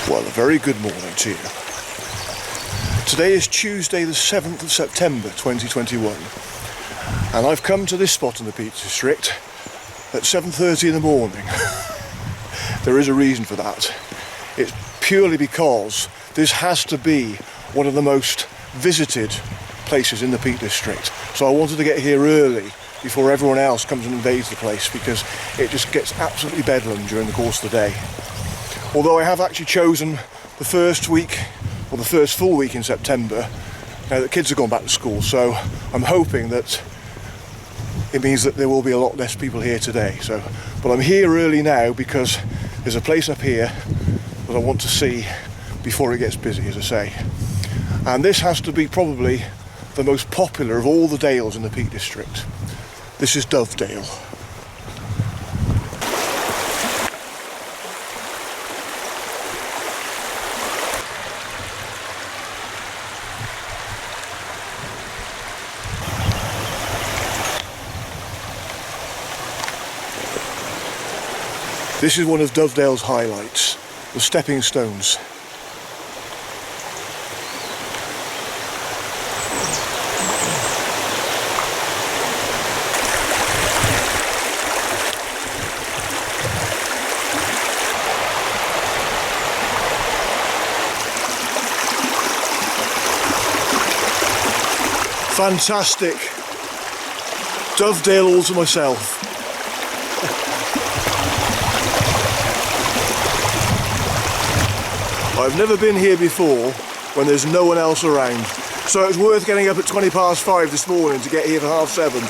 Well, a very good morning to you. Today is Tuesday the 7th of September 2021 and I've come to this spot in the Peak District at 7:30 in the morning. There is a reason for that. It's purely because this has to be one of the most visited places in the Peak District. So I wanted to get here early before everyone else comes and invades the place, because it just gets absolutely bedlam during the course of the day. Although I have actually chosen the first week, or the first full week in September, now that kids have gone back to school, so I'm hoping that it means that there will be a lot less people here today. But I'm here early now because there's a place up here that I want to see before it gets busy, as I say. And this has to be probably the most popular of all the dales in the Peak District. This is Dovedale. This is one of Dovedale's highlights, the stepping stones. Fantastic. Dovedale all to myself. I've never been here before when there's no one else around, so it's worth getting up at 5:20 this morning to get here for 7:30.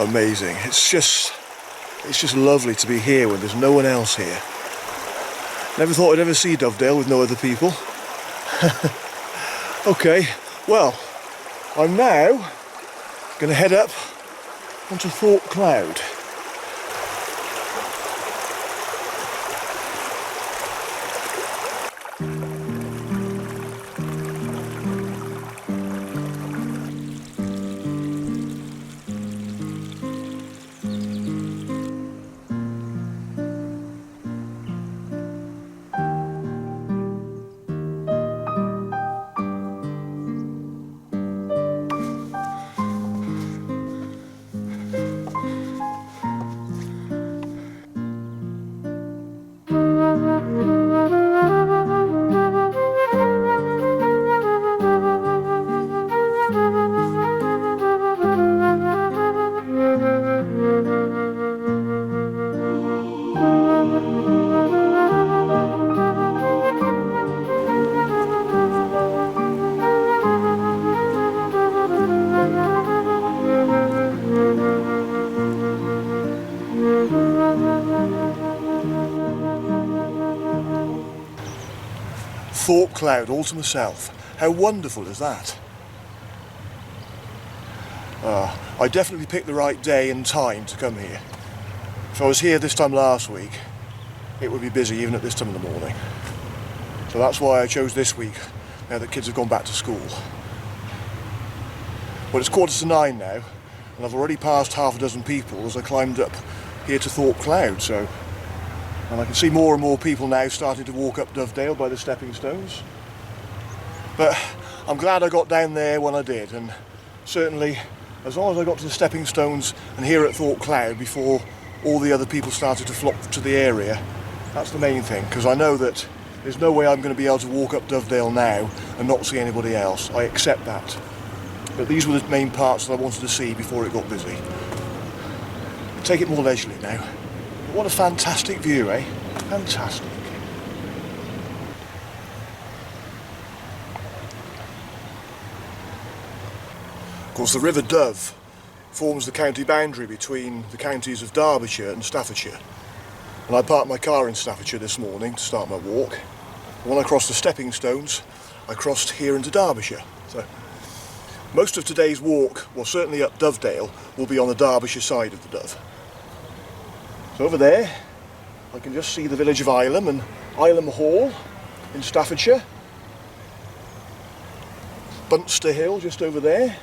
Amazing. It's just lovely to be here when there's no one else here. Never thought I'd ever see Dovedale with no other people. Okay, well, I'm now going to head up onto Thorpe Cloud. Thorpe Cloud all to myself. How wonderful is that? I definitely picked the right day and time to come here. If I was here this time last week, it would be busy even at this time in the morning. So that's why I chose this week, now that kids have gone back to school. Well, it's 9:15 now, and I've already passed half a dozen people as I climbed up here to Thorpe Cloud, and I can see more and more people now starting to walk up Dovedale by the stepping stones. But I'm glad I got down there when I did, and certainly as long as I got to the stepping stones and here at Thorpe Cloud before all the other people started to flock to the area, that's the main thing, because I know that there's no way I'm going to be able to walk up Dovedale now and not see anybody else. I accept that. But these were the main parts that I wanted to see before it got busy. Take it more leisurely now. But what a fantastic view, eh? Fantastic. Of course, the River Dove forms the county boundary between the counties of Derbyshire and Staffordshire. And I parked my car in Staffordshire this morning to start my walk. When I crossed the stepping stones, I crossed here into Derbyshire. So Most of today's walk, well certainly up Dovedale, will be on the Derbyshire side of the Dove. So over there, I can just see the village of Ilam and Ilam Hall in Staffordshire. Bunster Hill just over there.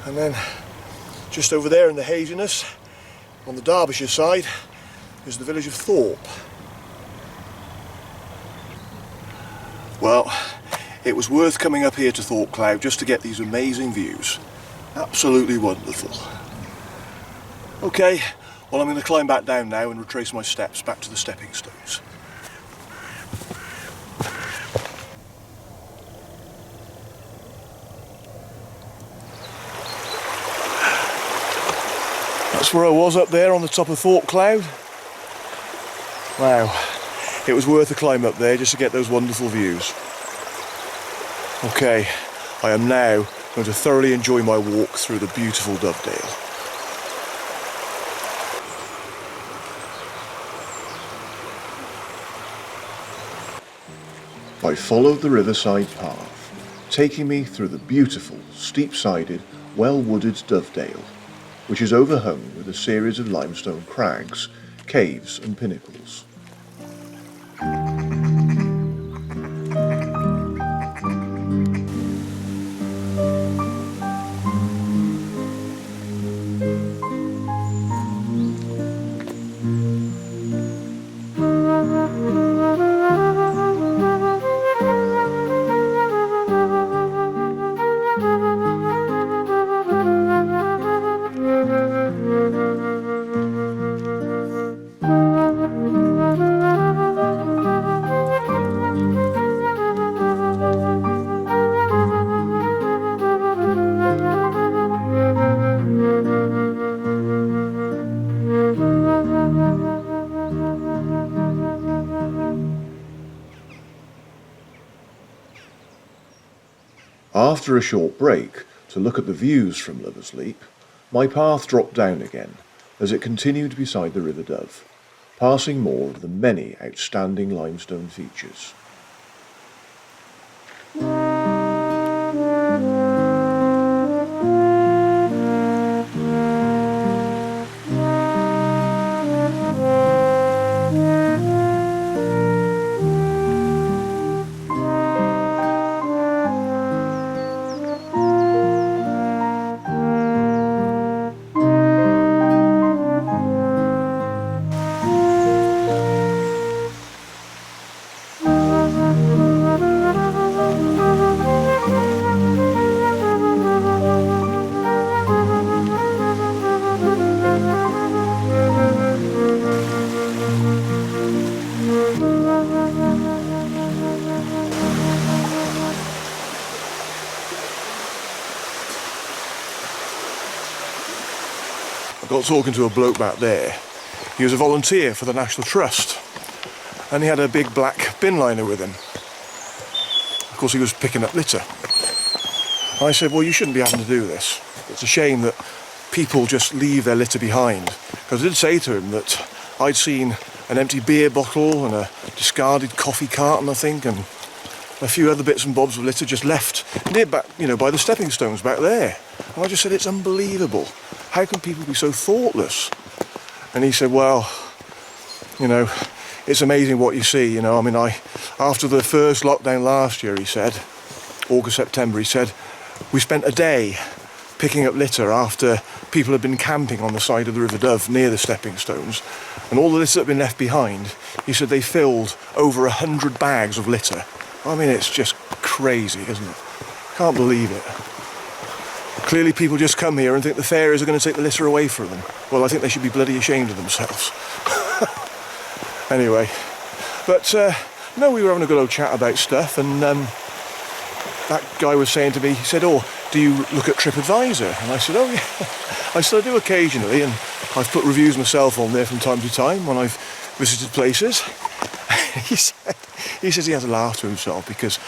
And then just over there in the haziness, on the Derbyshire side, is the village of Thorpe. Well, it was worth coming up here to Thorpe Cloud just to get these amazing views. Absolutely wonderful. Okay, well I'm going to climb back down now and retrace my steps back to the stepping stones. That's where I was up there on the top of Thorpe Cloud. Wow, it was worth a climb up there just to get those wonderful views. Okay, I am now going to thoroughly enjoy my walk through the beautiful Dovedale. I followed the riverside path, taking me through the beautiful, steep-sided, well-wooded Dovedale, which is overhung with a series of limestone crags, caves and pinnacles. After a short break to look at the views from Lover's Leap, my path dropped down again as it continued beside the River Dove, passing more of the many outstanding limestone features. I got talking to a bloke back there. He was a volunteer for the National Trust and he had a big black bin liner with him. Of course he was picking up litter. I said, well, you shouldn't be having to do this. It's a shame that people just leave their litter behind. Because I did say to him that I'd seen an empty beer bottle and a discarded coffee carton, I think, and a few other bits and bobs of litter just left near back, by the stepping stones back there. And I just said, it's unbelievable. How can people be so thoughtless? And he said, well, it's amazing what you see, after the first lockdown last year, he said, August, September, he said, we spent a day picking up litter after people had been camping on the side of the River Dove near the stepping stones, and all the litter that had been left behind, he said they filled over 100 bags of litter. It's just crazy, isn't it? Can't believe it. Clearly people just come here and think the fairies are going to take the litter away from them. Well, I think they should be bloody ashamed of themselves. Anyway, but no, we were having a good old chat about stuff, and that guy was saying to me, he said, oh, do you look at TripAdvisor? And I said, oh yeah, I still do occasionally, and I've put reviews myself on there from time to time when I've visited places. He says he has a laugh to himself because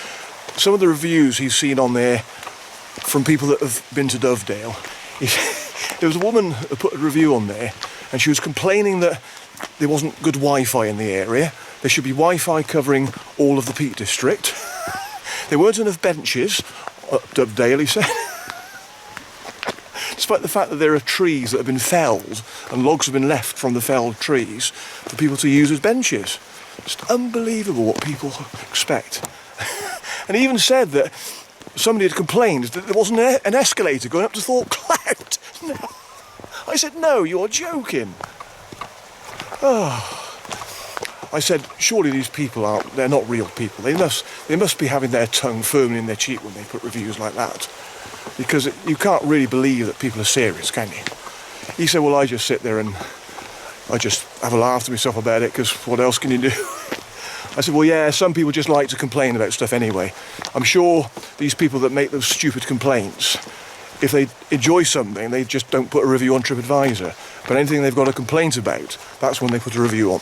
some of the reviews he's seen on there from people that have been to Dovedale, there was a woman who put a review on there and she was complaining that there wasn't good Wi-Fi in the area. There should be Wi-Fi covering all of the Peak District. There weren't enough benches at Dovedale, he said. Despite the fact that there are trees that have been felled and logs have been left from the felled trees for people to use as benches. Just unbelievable what people expect. And he even said that somebody had complained that there wasn't an escalator going up to Thorpe Cloud. No. I said, no, you're joking. Oh. I said, surely these people they're not real people. They must be having their tongue firmly in their cheek when they put reviews like that. Because you can't really believe that people are serious, can you? He said, well, I just sit there and I just have a laugh to myself about it, because what else can you do? I said, well, yeah, some people just like to complain about stuff anyway. I'm sure these people that make those stupid complaints, if they enjoy something, they just don't put a review on TripAdvisor. But anything they've got a complaint about, that's when they put a review on.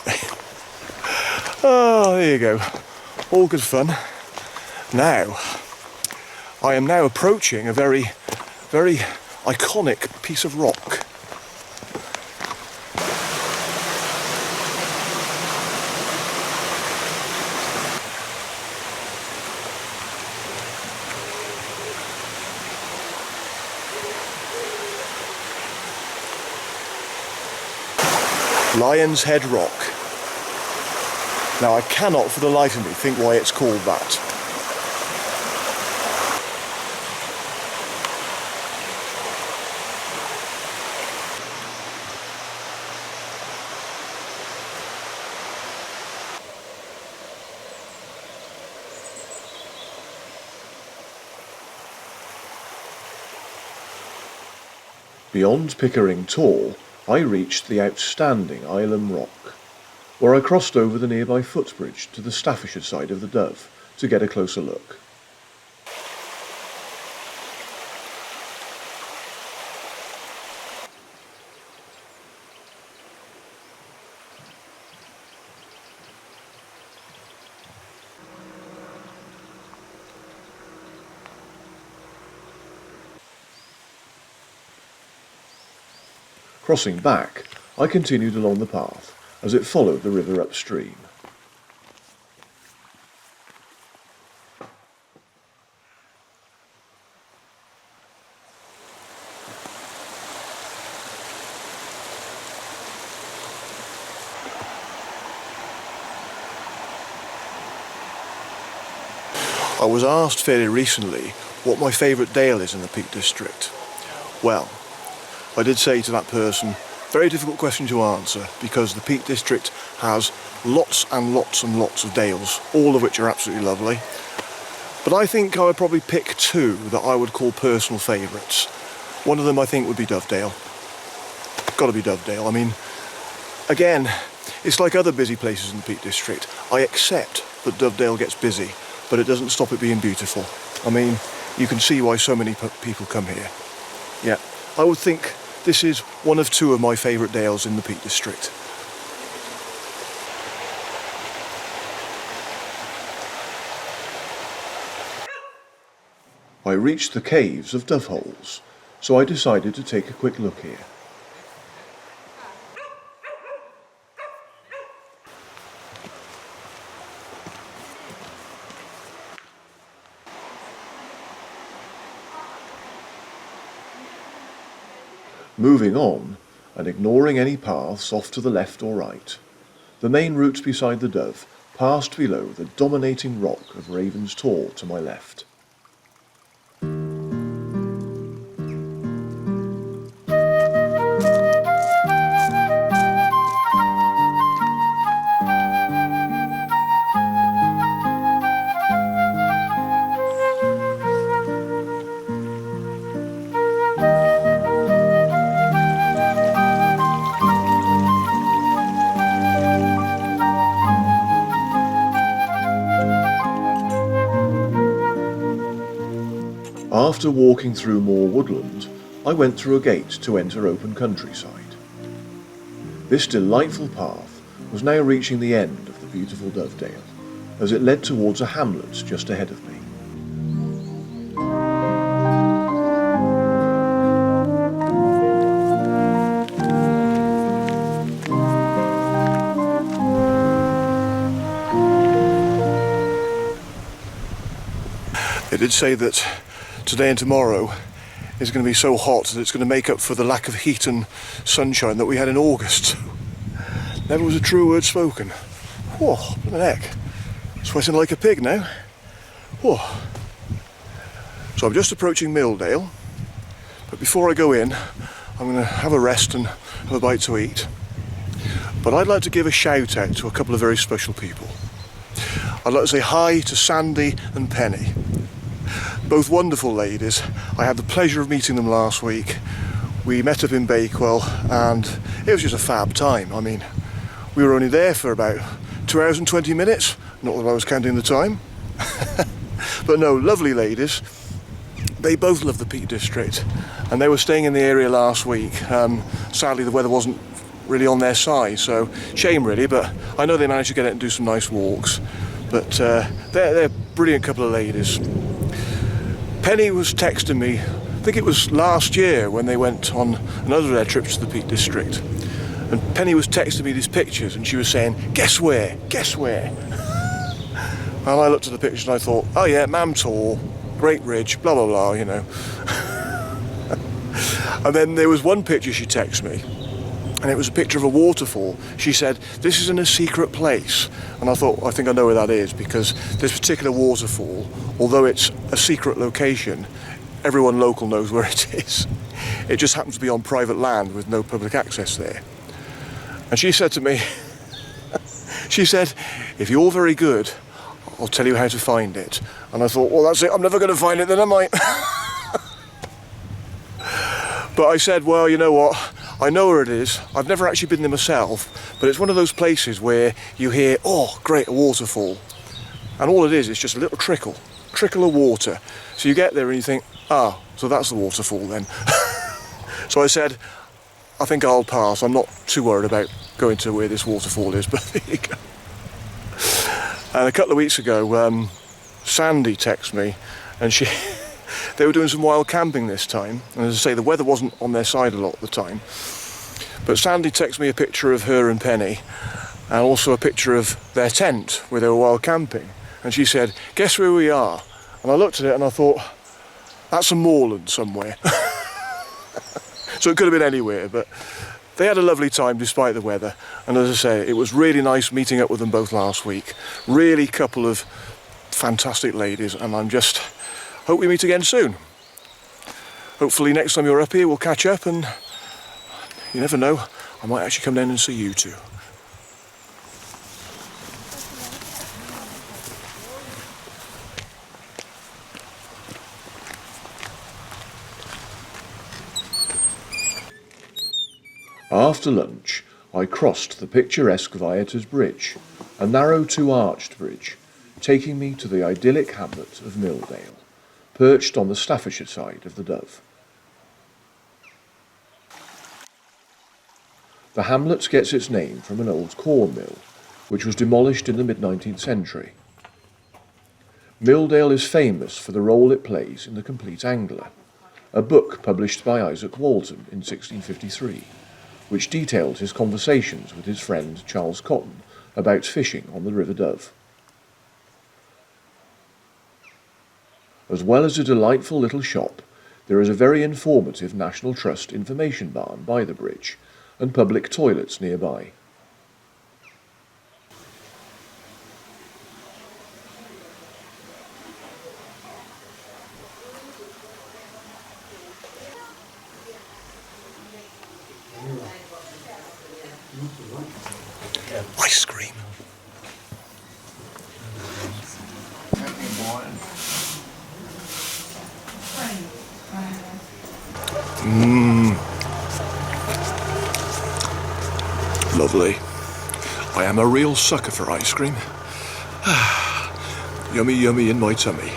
Oh, there you go. All good fun. Now, I am now approaching a very, very iconic piece of rock. Lion's Head Rock. Now I cannot for the life of me think why it's called that. Beyond Pickering Tor, I reached the outstanding Ilam Rock, where I crossed over the nearby footbridge to the Staffordshire side of the Dove to get a closer look. Crossing back, I continued along the path as it followed the river upstream. I was asked fairly recently what my favourite dale is in the Peak District. Well, I did say to that person, very difficult question to answer, because the Peak District has lots and lots and lots of dales, all of which are absolutely lovely. But I think I would probably pick two that I would call personal favourites. One of them I think would be Dovedale. Got to be Dovedale. I mean, again, it's like other busy places in the Peak District. I accept that Dovedale gets busy, but it doesn't stop it being beautiful. I mean, you can see why so many people come here. Yeah, I would think this is one of two of my favourite dales in the Peak District. I reached the caves of Doveholes, so I decided to take a quick look here. Moving on, and ignoring any paths off to the left or right, the main route beside the Dove passed below the dominating rock of Raven's Tor to my left. After walking through more woodland, I went through a gate to enter open countryside. This delightful path was now reaching the end of the beautiful Dovedale, as it led towards a hamlet just ahead of me. did say that today and tomorrow is going to be so hot that it's going to make up for the lack of heat and sunshine that we had in August. Never was a true word spoken. Whoa, what the heck? Sweating like a pig now. Whoa. So I'm just approaching Milldale, but before I go in, I'm going to have a rest and have a bite to eat. But I'd like to give a shout out to a couple of very special people. I'd like to say hi to Sandy and Penny. Both wonderful ladies. I had the pleasure of meeting them last week. We met up in Bakewell and it was just a fab time. I mean, we were only there for about 2 hours and 20 minutes. Not that I was counting the time. But no, lovely ladies. They both love the Peak District and they were staying in the area last week. Sadly the weather wasn't really on their side, so shame really, but I know they managed to get out and do some nice walks. But they're a brilliant couple of ladies. Penny was texting me, I think it was last year when they went on another of their trips to the Peak District. And Penny was texting me these pictures and she was saying, guess where, guess where? And I looked at the pictures and I thought, oh yeah, Mamtor, Great Ridge, blah blah blah, you know. And then there was one picture she texted me, and it was a picture of a waterfall. She said, this is in a secret place. And I thought, I think I know where that is, because this particular waterfall, although it's a secret location, everyone local knows where it is. It just happens to be on private land with no public access there. And she said to me, she said, if you're very good, I'll tell you how to find it. And I thought, well, that's it, I'm never going to find it then, am I? But I said, well, you know what? I know where it is. I've never actually been there myself, but it's one of those places where you hear, oh, great, a waterfall. And all it is just a little trickle of water. So you get there and you think, ah, so that's the waterfall then. So I said, I think I'll pass. I'm not too worried about going to where this waterfall is, but there you go. And a couple of weeks ago, Sandy texted me, and they were doing some wild camping this time. And as I say, the weather wasn't on their side a lot at the time. But Sandy texted me a picture of her and Penny, and also a picture of their tent where they were wild camping. And she said, guess where we are? And I looked at it and I thought, that's a moorland somewhere. So it could have been anywhere, but they had a lovely time despite the weather. And as I say, it was really nice meeting up with them both last week. Really couple of fantastic ladies, and I'm just hope we meet again soon. Hopefully next time you're up here we'll catch up, and you never know, I might actually come down and see you too. After lunch, I crossed the picturesque Viator's Bridge, a narrow two-arched bridge, taking me to the idyllic hamlet of Milldale, perched on the Staffordshire side of the Dove. The hamlet gets its name from an old corn mill, which was demolished in the mid-19th century. Milldale is famous for the role it plays in The Complete Angler, a book published by Isaac Walton in 1653, which detailed his conversations with his friend Charles Cotton about fishing on the River Dove. As well as a delightful little shop, there is a very informative National Trust information barn by the bridge, and public toilets nearby. Ice cream. Lovely. I am a real sucker for ice cream. Yummy, yummy in my tummy.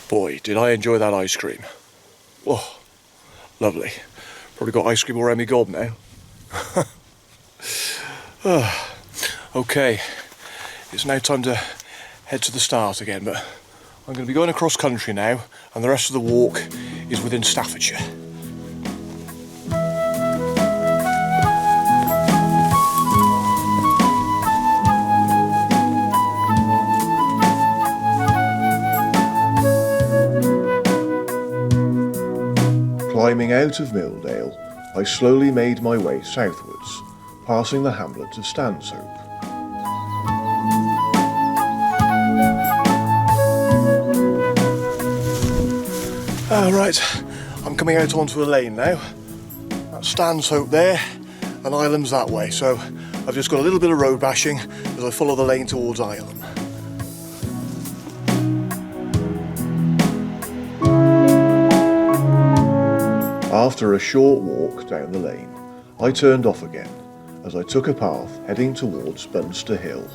Boy, did I enjoy that ice cream. Oh, lovely. Probably got ice cream all around me gob now. Okay, it's now time to head to the start again, but I'm going to be going across country now, and the rest of the walk is within Staffordshire. Climbing out of Milldale, I slowly made my way southwards, passing the hamlet of Stanshope. Right, I'm coming out onto a lane now. That's Stanshope there, and Ilam's that way, so I've just got a little bit of road bashing as I follow the lane towards Ilam. After a short walk down the lane, I turned off again as I took a path heading towards Bunster Hill.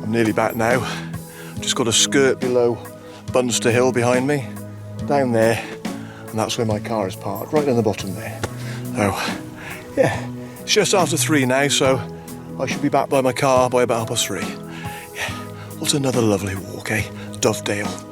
I'm nearly back now. Just got a skirt below Bunster Hill behind me, down there, and that's where my car is parked, right in the bottom there. So, yeah, it's just after 3 now, so I should be back by my car by about 3:30. Yeah, what another lovely walk, eh? Dovedale.